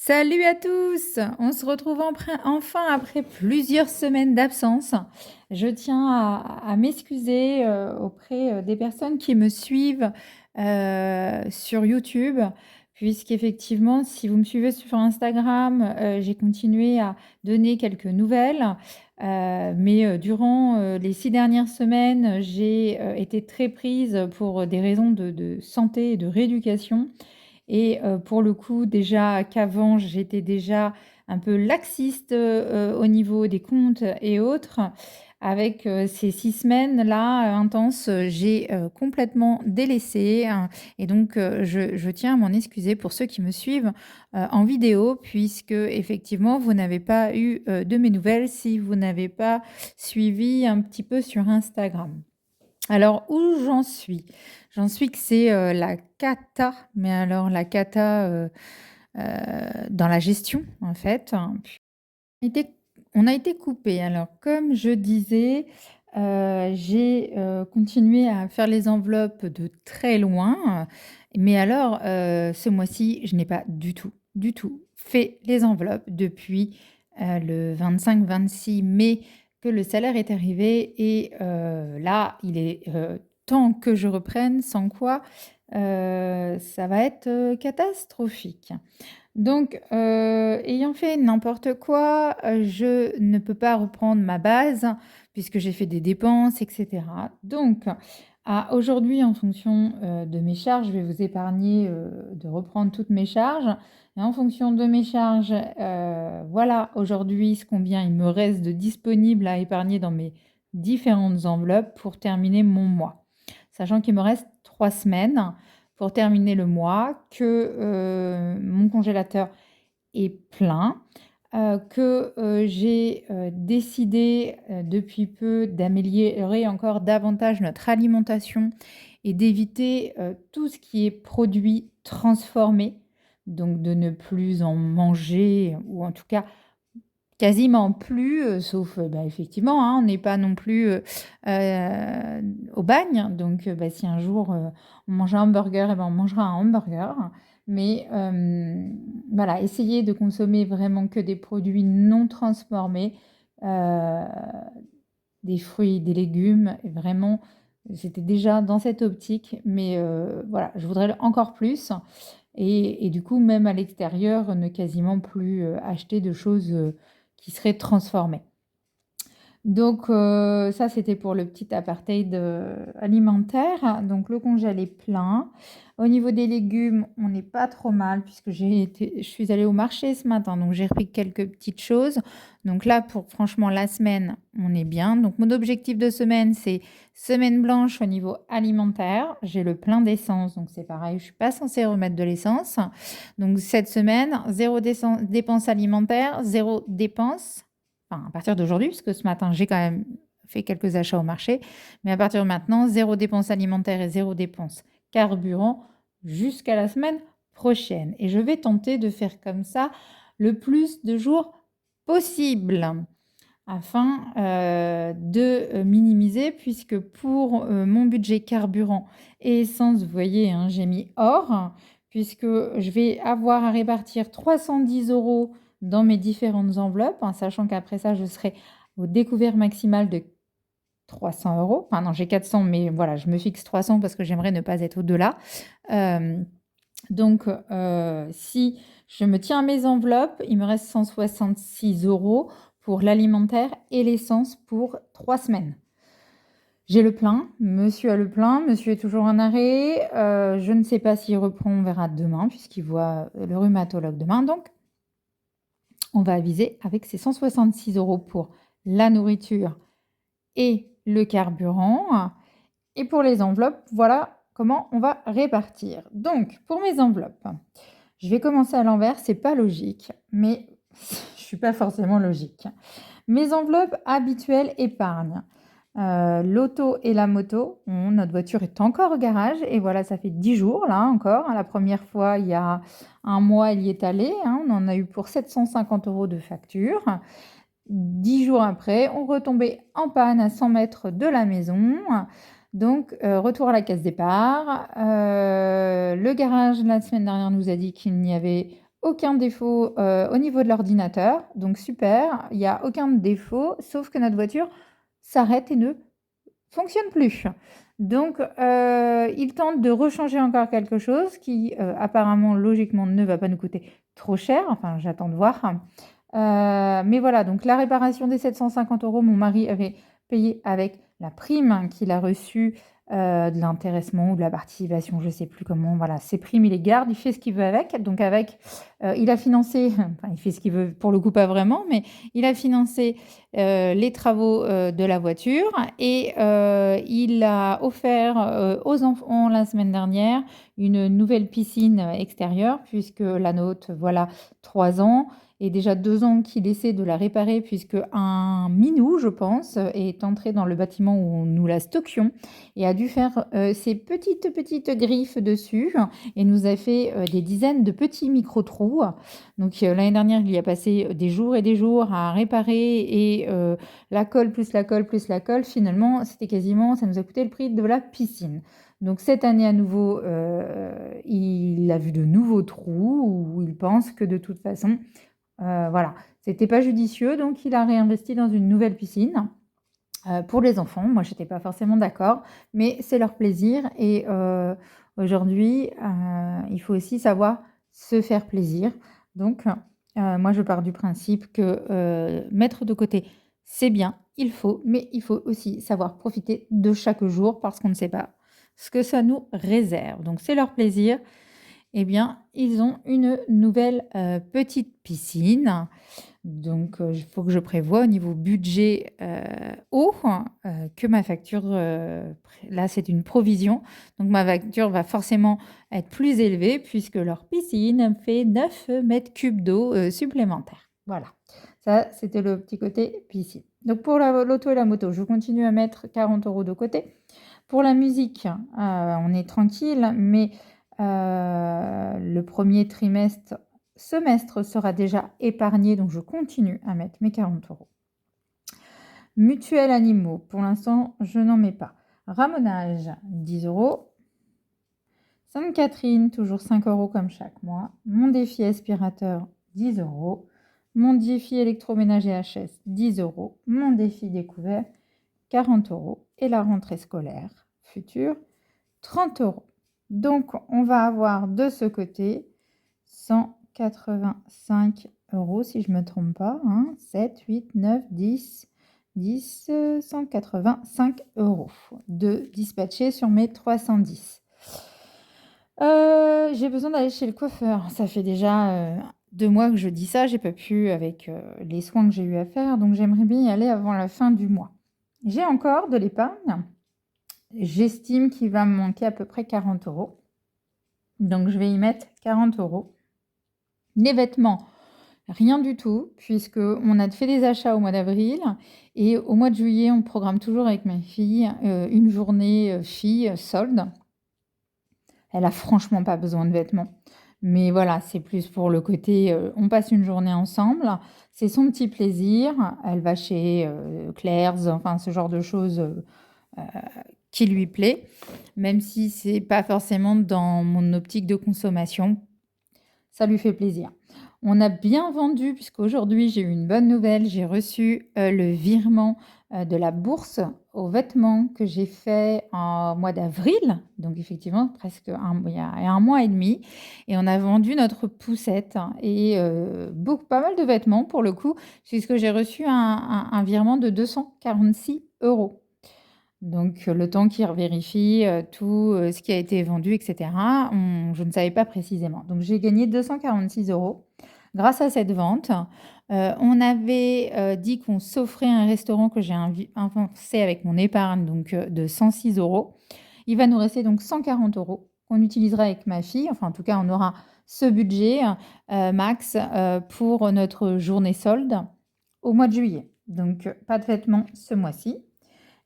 Salut à tous! On se retrouve enfin après plusieurs semaines d'absence. Je tiens à m'excuser auprès des personnes qui me suivent sur YouTube, puisqu'effectivement, si vous me suivez sur Instagram, j'ai continué à donner quelques nouvelles. Mais durant les 6 dernières semaines, j'ai été très prise pour des raisons de santé et de rééducation. Et pour le coup, déjà qu'avant, j'étais déjà un peu laxiste, au niveau des comptes et autres. Avec, ces 6 semaines-là, intenses, j'ai, complètement délaissé, hein, et donc je tiens à m'en excuser pour ceux qui me suivent, en vidéo puisque effectivement vous n'avez pas eu, de mes nouvelles si vous n'avez pas suivi un petit peu sur Instagram. Alors où j'en suis? J'en suis que c'est, la cata, mais alors la cata, dans la gestion en fait, hein. Été On a été coupés. Alors comme je disais, j'ai, continué à faire les enveloppes de très loin, mais alors, ce mois-ci, je n'ai pas du tout, du tout fait les enveloppes depuis, le 25-26 mai que le salaire est arrivé et là, il est, temps que je reprenne, sans quoi, ça va être, catastrophique. Donc, ayant fait n'importe quoi, je ne peux pas reprendre ma base puisque j'ai fait des dépenses et cetera. Donc, à aujourd'hui, en fonction, de mes charges, je vais vous épargner, de reprendre toutes mes charges et en fonction de mes charges, voilà aujourd'hui ce combien il me reste de disponible à épargner dans mes différentes enveloppes pour terminer mon mois. Sachant qu'il me reste 3 semaines pour terminer le mois, que mon congélateur est plein, que j'ai décidé depuis peu d'améliorer encore davantage notre alimentation et d'éviter tout ce qui est produit transformé, donc de ne plus en manger ou en tout cas quasiment plus, sauf, bah, effectivement, hein, on n'est pas non plus, au bagne, donc bah, si un jour, on mange un hamburger et ben, on mangera un hamburger. Mais voilà, essayer de consommer vraiment que des produits non transformés, heu, des fruits, des légumes et vraiment j'étais déjà dans cette optique, mais voilà, je voudrais encore plus et du coup, même à l'extérieur, ne quasiment plus, acheter de choses, qui seraient transformées. Donc ça, c'était pour le petit apartheid, alimentaire. Donc le congèle est plein. Au niveau des légumes, on n'est pas trop mal puisque je suis allée au marché ce matin, donc j'ai repris quelques petites choses. Donc là, pour franchement la semaine, on est bien. Donc mon objectif de semaine, c'est semaine blanche au niveau alimentaire. J'ai le plein d'essence, donc c'est pareil, je suis pas censée remettre de l'essence. Donc cette semaine, 0 dépenses alimentaires, 0 dépenses. Enfin, à partir d'aujourd'hui, puisque ce matin, j'ai quand même fait quelques achats au marché, mais à partir de maintenant, 0 dépenses alimentaires et 0 dépenses carburant jusqu'à la semaine prochaine. Et je vais tenter de faire comme ça le plus de jours possible afin de minimiser, puisque pour mon budget carburant et essence, vous voyez, hein, j'ai mis hors, puisque je vais avoir à répartir 310 euros dans mes différentes enveloppes, hein, sachant qu'après ça, je serai au découvert maximal de 300 euros. Enfin, non, j'ai 400, mais voilà, je me fixe 300 parce que j'aimerais ne pas être au-delà. Euh, donc, si je me tiens à mes enveloppes, il me reste 166 euros pour l'alimentaire et l'essence pour 3 semaines. J'ai le plein, monsieur a le plein, monsieur est toujours en arrêt. Je ne sais pas s'il reprend, on verra demain, puisqu'il voit le rhumatologue demain. Donc, on va aviser avec ces 166 euros pour la nourriture et le carburant. Et pour les enveloppes, voilà comment on va répartir. Donc, pour mes enveloppes, je vais commencer à l'envers, c'est pas logique, mais je suis pas forcément logique. Mes enveloppes habituelles épargne. L'auto et la moto, notre voiture est encore au garage et voilà, ça fait 10 jours là encore, hein. La première fois, il y a un mois, elle y est allée, hein, on en a eu pour 750 euros de facture. 10 jours après, on retombait en panne à 100 mètres de la maison. Donc, retour à la case départ. Le garage, la semaine dernière, nous a dit qu'il n'y avait aucun défaut, au niveau de l'ordinateur, donc super, il y a aucun défaut, sauf que notre voiture s'arrête et ne fonctionne plus. Donc il tente de rechanger encore quelque chose qui, apparemment, logiquement, ne va pas nous coûter trop cher. Enfin, j'attends de voir. Mais voilà, donc la réparation des 750 €, mon mari avait payé avec la prime qu'il a reçue, de l'intéressement ou de la participation, je ne sais plus comment. Voilà, ces primes, il les garde, il fait ce qu'il veut avec. Donc avec, il a financé enfin, il fait ce qu'il veut, pour le coup, pas vraiment, mais il a financé, les travaux, de la voiture et il a offert, aux enfants la semaine dernière une nouvelle piscine, extérieure puisque la nôtre, voilà, 3 ans et déjà 2 ans qu'il essaie de la réparer puisque un minou, je pense, est entré dans le bâtiment où nous la stockions et a dû faire, ses petites griffes dessus et nous a fait, des dizaines de petits micro-trous. Donc l'année dernière, il y a passé des jours et des jours à réparer et la colle plus la colle plus la colle, finalement, c'était quasiment ça nous a coûté le prix de la piscine. Donc cette année à nouveau, il a vu de nouveaux trous où il pense que de toute façon, voilà, c'était pas judicieux, donc il a réinvesti dans une nouvelle piscine, pour les enfants. Moi, j'étais pas forcément d'accord, mais c'est leur plaisir et aujourd'hui, il faut aussi savoir se faire plaisir. Donc moi, je pars du principe que, mettre de côté, c'est bien, il faut, mais il faut aussi savoir profiter de chaque jour parce qu'on ne sait pas ce que ça nous réserve. Donc c'est leur plaisir. Eh bien, ils ont une nouvelle, petite piscine. Donc, il faut que je prévoie au niveau budget, eau, que ma facture, là, c'est une provision. Donc ma facture va forcément être plus élevée puisque leur piscine fait 9 mètres cubes d'eau, supplémentaires. Voilà. Ça, c'était le petit côté piscine. Donc pour l'auto et la moto, je continue à mettre 40 € de côté. Pour la musique, on est tranquille, mais le premier semestre sera déjà épargné, donc je continue à mettre mes 40 €. Mutuelle animaux, pour l'instant, je n'en mets pas. Ramonage, 10 €. Sainte-Catherine, toujours 5 € comme chaque mois. Mon défi aspirateur, 10 €. Mon défi électroménager HS, 10 €. Mon défi découvert, 40 €. Et la rentrée scolaire future, 30 €. Donc, on va avoir de ce côté 185 € si je ne me trompe pas. 7, 8, 9, 10, 10, 185 € de dispatcher sur mes 310. J'ai besoin d'aller chez le coiffeur. Ça fait déjà 2 mois que je dis ça. J'ai pas pu avec les soins que j'ai eu à faire. Donc, j'aimerais bien y aller avant la fin du mois. J'ai encore de l'épargne. J'estime qu'il va me manquer à peu près 40 €. Donc, je vais y mettre 40 €. Les vêtements, rien du tout, puisqu'on a fait des achats au mois d'avril et au mois de juillet, on programme toujours avec ma fille une journée fille solde. Elle a franchement pas besoin de vêtements. Mais voilà, c'est plus pour le côté, on passe une journée ensemble. C'est son petit plaisir. Elle va chez Claire's, enfin ce genre de choses qui lui plaît, même si c'est pas forcément dans mon optique de consommation. Ça lui fait plaisir. On a bien vendu puisqu'aujourd'hui j'ai eu une bonne nouvelle. J'ai reçu le virement de la bourse aux vêtements que j'ai fait en mois d'avril. Donc effectivement, presque il y a 1 mois et demi. Et on a vendu notre poussette et pas mal de vêtements pour le coup, puisque j'ai reçu un virement de 246 €. Donc le temps qu'ils revérifient, tout, ce qui a été vendu et cetera, je ne savais pas précisément. Donc j'ai gagné 246 € grâce à cette vente. On avait, dit qu'on s'offrait un restaurant que j'ai avancé avec mon épargne, donc de 106 €. Il va nous rester donc 140 € qu'on utilisera avec ma fille. Enfin, en tout cas, on aura ce budget, max, pour notre journée solde au mois de juillet. Donc pas de vêtements ce mois-ci.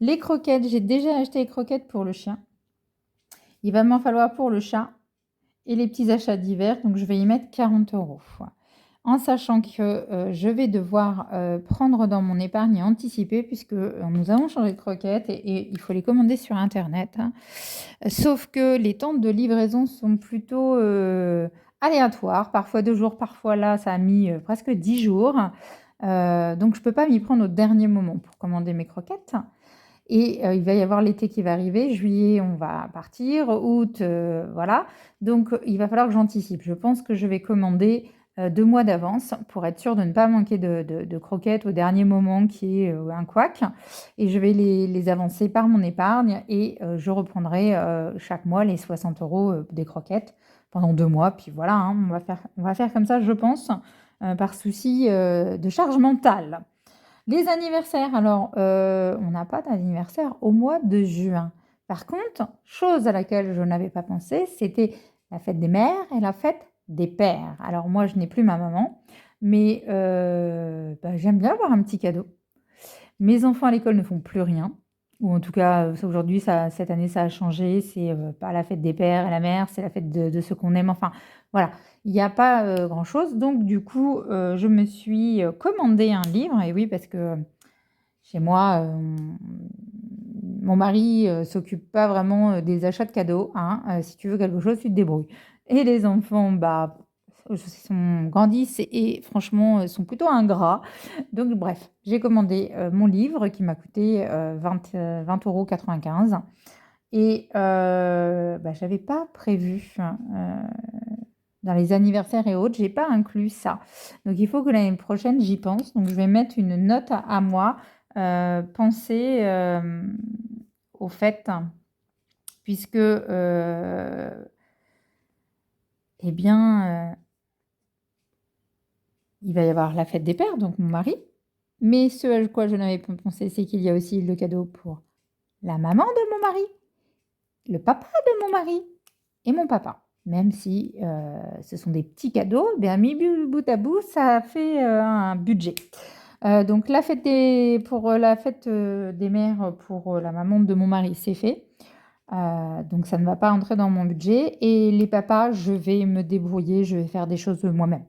Les croquettes, j'ai déjà acheté les croquettes pour le chien. Il va m'en falloir pour le chat et les petits achats d'hiver, donc je vais y mettre 40 €. En sachant que je vais devoir prendre dans mon épargne et anticiper puisque nous avons changé de croquettes et il faut les commander sur internet. Sauf que les temps de livraison sont plutôt aléatoires, parfois 2 jours, parfois là, ça a mis, presque 10 jours. Donc je peux pas m'y prendre au dernier moment pour commander mes croquettes et il va y avoir l'été qui va arriver. Juillet, on va partir. Août, voilà. Donc il va falloir que j'anticipe. Je pense que je vais commander, 2 mois d'avance pour être sûre de ne pas manquer de croquettes au dernier moment qui est, un couac et je vais les avancer par mon épargne et je reprendrai, chaque mois les 60 € des croquettes pendant 2 mois. Puis voilà, hein, on va faire comme ça, je pense, par souci, de charge mentale. Les anniversaires, alors, on n'a pas d'anniversaire au mois de juin. Par contre, chose à laquelle je n'avais pas pensé, c'était la fête des mères et la fête des pères. Alors moi, je n'ai plus ma maman, mais j'aime bien avoir un petit cadeau. Mes enfants à l'école ne font plus rien, ou en tout cas, aujourd'hui, cette année, ça a changé. C'est pas la fête des pères et la mère, c'est la fête de ceux qu'on aime. Enfin, voilà, il n'y a pas grand-chose. Donc, du coup, je me suis commandé un livre. Et oui, parce que chez moi, mon mari s'occupe pas vraiment des achats de cadeaux. Hein. Si tu veux quelque chose, tu te débrouilles. Et les enfants, grandissent et franchement, sont plutôt ingrats. Donc bref, j'ai commandé, mon livre qui m'a coûté, 20,95 € et j'avais pas prévu, dans les anniversaires et autres, j'ai pas inclus ça. Donc il faut que l'année prochaine, j'y pense. Donc je vais mettre une note à moi, penser, au fait, puisque, eh bien, il va y avoir la fête des pères, donc mon mari. Mais ce à quoi je n'avais pas pensé, c'est qu'il y a aussi le cadeau pour la maman de mon mari, le papa de mon mari et mon papa. Même si ce sont des petits cadeaux, bien mis bout à bout, ça fait un budget. Donc pour la fête des mères pour la maman de mon mari, c'est fait. Donc ça ne va pas entrer dans mon budget. Et les papas, je vais me débrouiller, je vais faire des choses moi-même.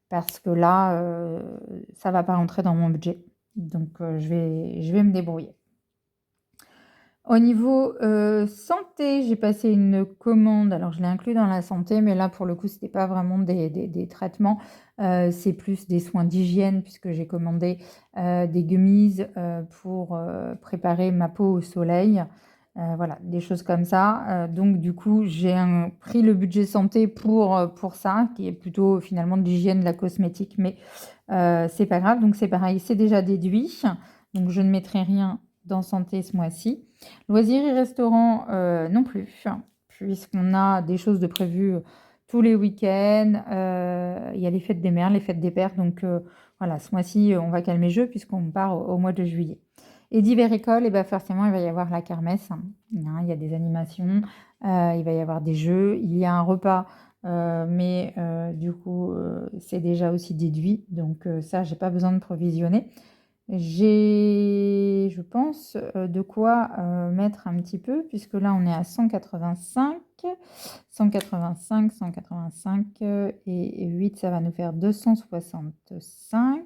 Parce que là, ça va pas rentrer dans mon budget. Donc je vais me débrouiller. Au niveau, santé, j'ai passé une commande. Alors je l'ai inclus dans la santé, mais là pour le coup, c'était pas vraiment des traitements, c'est plus des soins d'hygiène puisque j'ai commandé, des gummies, pour, préparer ma peau au soleil. Voilà, des choses comme ça. Donc du coup, j'ai pris le budget santé pour ça, qui est plutôt finalement de l'hygiène, de la cosmétique, mais c'est pas grave. Donc c'est pareil, c'est déjà déduit. Donc je ne mettrai rien dans santé ce mois-ci. Loisirs et restaurants, non plus, puisqu'on a des choses de prévues tous les week-ends. Il y a les fêtes des mères, les fêtes des pères. Donc voilà, ce mois-ci, on va calmer le jeu puisqu'on part au mois de juillet. Et d'hiver école, et forcément, il va y avoir la kermesse. Hein, il y a des animations, il va y avoir des jeux, il y a un repas, mais du coup, c'est déjà aussi déduit. Donc ça, j'ai pas besoin de provisionner. J'ai, je pense, de quoi mettre un petit peu, puisque là, on est à 185. 185, 185 et 8, ça va nous faire 265.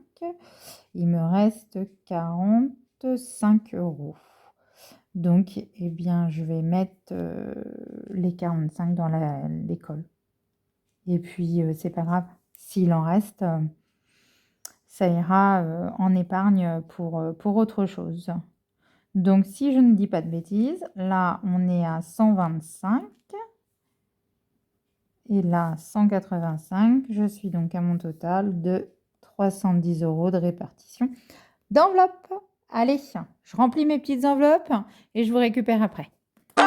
Il me reste 45 €. Donc, eh bien, je vais mettre les 45 dans l'école. Et puis, c'est pas grave, s'il en reste, ça ira en épargne pour autre chose. Donc, si je ne dis pas de bêtises, là, on est à 125 et là, 185. Je suis donc à mon total de 310 € de répartition d'enveloppe. Allez, je remplis mes petites enveloppes et je vous récupère après. I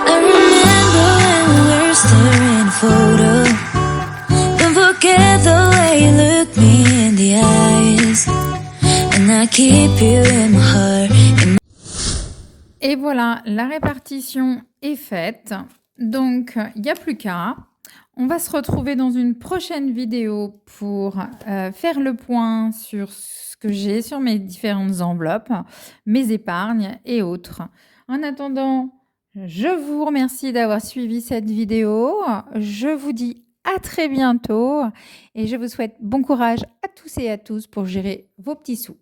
remember when we were staring photo. Don't forget the way you look me in the eyes. And I keep you in my heart. Et voilà, la répartition est faite. Donc, il n'y a plus qu'à. On va se retrouver dans une prochaine vidéo pour faire le point sur ce que j'ai sur mes différentes enveloppes, mes épargnes et autres. En attendant, je vous remercie d'avoir suivi cette vidéo. Je vous dis à très bientôt et je vous souhaite bon courage à tous et à tous pour gérer vos petits sous.